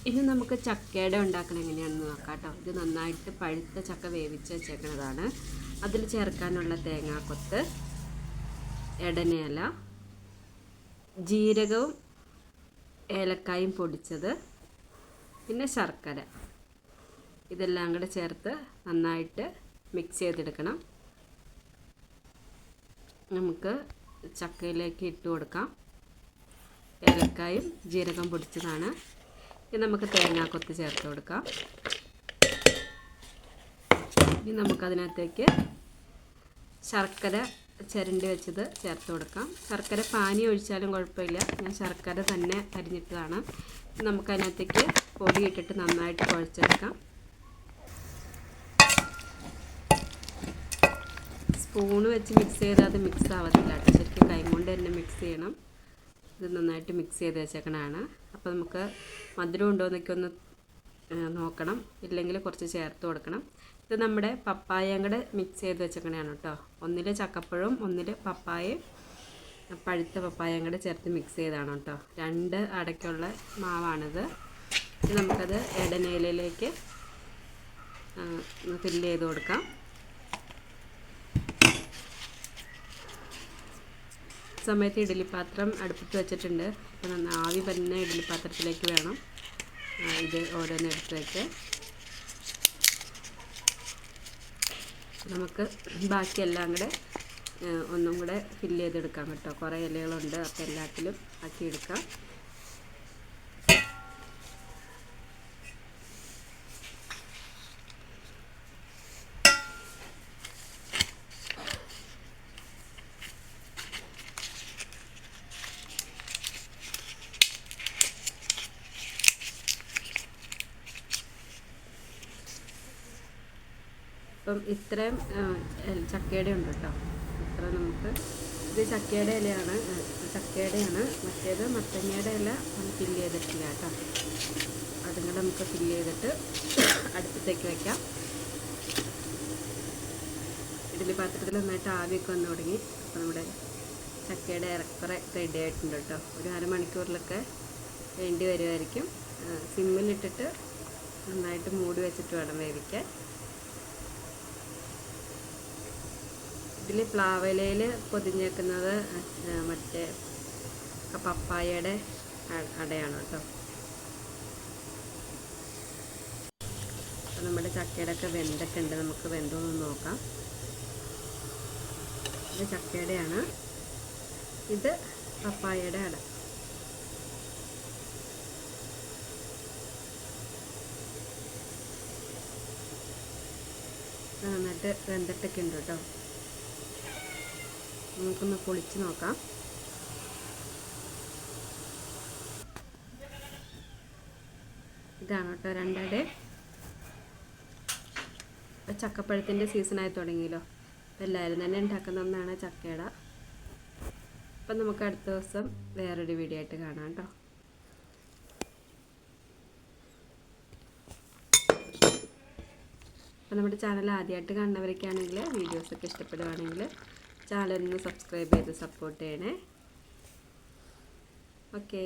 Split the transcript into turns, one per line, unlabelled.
ഇനി നമുക്ക് ചക്കയുടെ ഉണ്ടാക്കണം എങ്ങനെയാണെന്ന് നോക്കാം കേട്ടോ. ഇത് നന്നായിട്ട് പഴുത്ത ചക്ക വേവിച്ച് വെച്ചേക്കുന്നതാണ്. അതിൽ ചേർക്കാനുള്ള തേങ്ങാക്കൊത്ത്, എടനയില, ജീരകവും ഏലക്കായും പൊടിച്ചത്, പിന്നെ ശർക്കര, ഇതെല്ലാം കൂടെ ചേർത്ത് നന്നായിട്ട് മിക്സ് ചെയ്തെടുക്കണം. നമുക്ക് ചക്കയിലേക്ക് ഇട്ട് കൊടുക്കാം. ഏലക്കായും ജീരകം പൊടിച്ചതാണ്. ഇനി നമുക്ക് തേങ്ങാക്കൊത്ത് ചേർത്ത് കൊടുക്കാം. ഇനി നമുക്കതിനകത്തേക്ക് ശർക്കര ചിരണ്ടി വെച്ചത് ചേർത്ത് കൊടുക്കാം. ശർക്കര പാനി ഒഴിച്ചാലും കുഴപ്പമില്ല, ഞാൻ ശർക്കര തന്നെ അരിഞ്ഞിട്ടതാണ്. നമുക്കതിനകത്തേക്ക് പൊടി ഇട്ടിട്ട് നന്നായിട്ട് കുഴച്ചെടുക്കാം. സ്പൂണ് വെച്ച് മിക്സ് ചെയ്താൽ അത് മിക്സ് ആവത്തില്ല കേട്ടോ. ശരിക്കും കൈ കൊണ്ട് തന്നെ മിക്സ് ചെയ്യണം. ഇത് നന്നായിട്ട് മിക്സ് ചെയ്ത് വെച്ചേക്കണതാണ്. അപ്പോൾ നമുക്ക് മധുരം ഉണ്ടോ എന്നൊക്കെ ഒന്ന് നോക്കണം. ഇല്ലെങ്കിൽ കുറച്ച് ചേർത്ത് കൊടുക്കണം. ഇത് നമ്മുടെ പപ്പായയും കൂടെ മിക്സ് ചെയ്ത് വെച്ചേക്കണതാണ് കേട്ടോ. ഒന്നിൽ ചക്കപ്പഴവും ഒന്നിൽ പപ്പായയും പഴുത്ത പപ്പായയും കൂടെ ചേർത്ത് മിക്സ് ചെയ്താണ് കേട്ടോ. 2 അടയ്ക്കുള്ള മാവാണിത്. നമുക്കത് ഇടനയിലേക്ക് ഫില്ല് ചെയ്ത് കൊടുക്കാം. സമയത്ത് ഇഡ്ഡലിപ്പാത്രം അടുപ്പത്ത് വെച്ചിട്ടുണ്ട്. അപ്പോൾ ആവി തന്നെ ഇഡ്ഡലിപ്പാത്രത്തിലേക്ക് വേണം ഇത് ഓരോന്ന് എടുത്ത് വെച്ച്. നമുക്ക് ബാക്കിയെല്ലാം കൂടെ ഒന്നും കൂടെ ഫില്ല് ചെയ്തെടുക്കാം കേട്ടോ. കുറേ ഇലകളുണ്ട്, അപ്പോൾ എല്ലാത്തിലും ആക്കിയെടുക്കാം. അപ്പം ഇത്രയും ചക്കയുടെ ഉണ്ട് കേട്ടോ. ഇത്ര നമുക്ക് ഇത് ചക്കയുടെ ഇലയാണ്, ചക്കയുടെയാണ്. മറ്റേത് മത്തങ്ങയുടെ ഇല ഫില്ല് ചെയ്തിട്ടില്ല കേട്ടോ. അതും കൂടെ നമുക്ക് ഫില്ല് ചെയ്തിട്ട് അടുപ്പത്തേക്ക് വയ്ക്കാം. ഇഡ്ഡലി പാത്രത്തിൽ നന്നായിട്ട് ആവിയൊക്കെ വന്ന് തുടങ്ങി. അപ്പോൾ നമ്മുടെ ചക്കയുടെ ഏറെക്കുറെ റെഡി ആയിട്ടുണ്ട് കേട്ടോ. ഒരു അരമണിക്കൂറിലൊക്കെ വേണ്ടി വരുമായിരിക്കും. സിമ്മിലിട്ടിട്ട് നന്നായിട്ട് മൂടി വെച്ചിട്ട് വേണം വേവിക്കാൻ. ഇതിൽ പ്ലാവിലയിൽ പൊതിഞ്ഞേക്കുന്നത് മറ്റേ പപ്പായയുടെ അടയാണ് കേട്ടോ. അപ്പോൾ നമ്മുടെ ചക്കയുടെ ഒക്കെ വെന്തൊക്കെ ഉണ്ട്. നമുക്ക് വെന്തോന്ന് നോക്കാം. ഇത് ചക്കയുടെയാണ്, ഇത് പപ്പായയുടെ അട. നന്നായിട്ട് വെന്തിട്ടൊക്കെ ഉണ്ട് കേട്ടോ. നമുക്കൊന്ന് പൊളിച്ച് നോക്കാം. ഇതാണ് കേട്ടോ 2 അട. ചക്കപ്പഴത്തിൻ്റെ സീസണായി തുടങ്ങിയല്ലോ. എല്ലാവരും തന്നെ ഉണ്ടാക്കുന്ന ഒന്നാണ് ചക്കയട. അപ്പം നമുക്ക് അടുത്ത ദിവസം വേറൊരു വീഡിയോ ആയിട്ട് കാണാം കേട്ടോ. അപ്പോൾ നമ്മുടെ ചാനൽ ആദ്യമായിട്ട് കാണുന്നവരൊക്കെയാണെങ്കിൽ വീഡിയോസൊക്കെ ഇഷ്ടപ്പെടുകയാണെങ്കിൽ ചാനലൊന്ന് സബ്സ്ക്രൈബ് ചെയ്ത് സപ്പോർട്ട് ചെയ്യണേ. ഓക്കേ.